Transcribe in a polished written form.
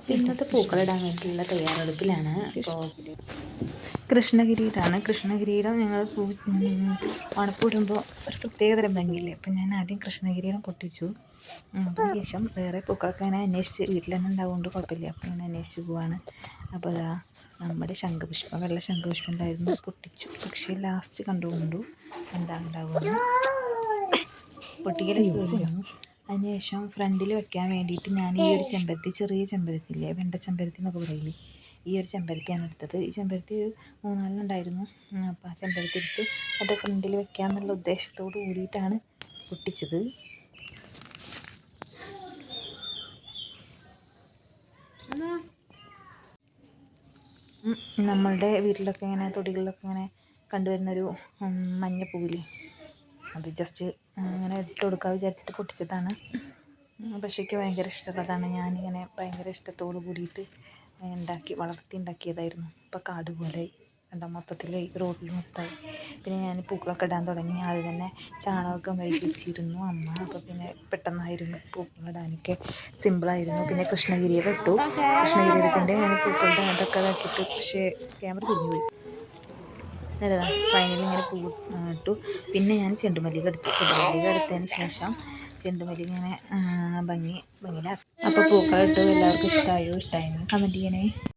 അപ്പോൾ ഇന്നത്തെ പൂക്കളിടാൻ വേണ്ടിയിട്ടുള്ള തയ്യാറെടുപ്പിലാണ്. ഇപ്പോൾ കൃഷ്ണകിരീടം ഞങ്ങൾ ഓണപ്പൂടുമ്പോൾ ഒരു പ്രത്യേകതരം ഭംഗിയില്ലേ. അപ്പോൾ ഞാൻ ആദ്യം കൃഷ്ണകിരീടം പൊട്ടിച്ചു. അതിനുശേഷം വേറെ പൂക്കളൊക്കെ അങ്ങനെ അന്വേഷിച്ച് വീട്ടിൽ തന്നെ ഉണ്ടാവുകൊണ്ട് കുഴപ്പമില്ല. അപ്പോൾ ഞാൻ അന്വേഷിച്ച് പോവാണ്. അപ്പോൾ അതാ നമ്മുടെ ശംഖുപുഷ്പം, വെള്ള ശംഖുപുഷ്പം ഉണ്ടായിരുന്നു, പൊട്ടിച്ചു. പക്ഷേ ലാസ്റ്റ് കണ്ടുകൊണ്ടു എന്താണ് ഉണ്ടാവുക, പൊട്ടിക്കലൊക്കെ കഴിഞ്ഞു. അതിനുശേഷം ഫ്രണ്ടിൽ വെക്കാൻ വേണ്ടിയിട്ട് ഞാൻ ഈ ഒരു ചെമ്പരത്തി, ചെറിയ ചെമ്പരത്തി ഇല്ലേ, വെണ്ട ചെമ്പരത്തി എന്നൊക്കെ പറയില്ലേ, ഈ ഒരു ചെമ്പരത്തിയാണ് എടുത്തത്. ഈ ചെമ്പരത്തി ഒരു 3-4 ഉണ്ടായിരുന്നു. അപ്പോൾ ആ ചെമ്പരത്തി എടുത്ത് അത് ഫ്രണ്ടിൽ വെക്കാമെന്നുള്ള ഉദ്ദേശത്തോട് കൂടിയിട്ടാണ് പൊട്ടിച്ചത്. നമ്മളുടെ വീട്ടിലൊക്കെ ഇങ്ങനെ തൊടികളിലൊക്കെ ഇങ്ങനെ കണ്ടുവരുന്നൊരു മഞ്ഞപ്പൂവില്ലേ, അത് ജസ്റ്റ് ഇങ്ങനെ ഇട്ട് കൊടുക്കാൻ വിചാരിച്ചിട്ട് പൊട്ടിച്ചതാണ്. പക്ഷേ എനിക്ക് ഭയങ്കര ഇഷ്ടമുള്ളതാണ്. ഞാനിങ്ങനെ ഭയങ്കര ഇഷ്ടത്തോട് കൂടിയിട്ട് വളർത്തിയുണ്ടാക്കിയതായിരുന്നു. ഇപ്പോൾ കാട് പോലെ കണ്ട, മൊത്തത്തിൽ റോഡിൽ മൊത്തമായി. പിന്നെ ഞാൻ പൂക്കളൊക്കെ ഇടാൻ തുടങ്ങി. ആദ്യം തന്നെ ചാണകമൊക്കെ മെഴുകി വെച്ചിരുന്നു അമ്മ. അപ്പോൾ പിന്നെ പെട്ടെന്നായിരുന്നു പൂക്കളിടാനൊക്കെ, സിമ്പിളായിരുന്നു. പിന്നെ കൃഷ്ണഗിരിയുടെ ഇട്ടു. കൃഷ്ണഗിരിയുടെ ഞാൻ പൂക്കളുടെ അതൊക്കെ ഇതാക്കിയിട്ട്, പക്ഷേ ക്യാമറ തിരിഞ്ഞു പോയി. നല്ലതാ, ഫൈനൽ ഇങ്ങനെ പൂ ഇട്ടു. പിന്നെ ഞാൻ ചെണ്ടുമല്ലിക എടുത്തതിന് ശേഷം ചെണ്ടുമല്ലിക ഇങ്ങനെ ഭംഗിയിലാക്കി. അപ്പോൾ പൂക്കളിട്ട് എല്ലാവർക്കും ഇഷ്ടമായോ, കമൻറ്റ് ചെയ്യണേ.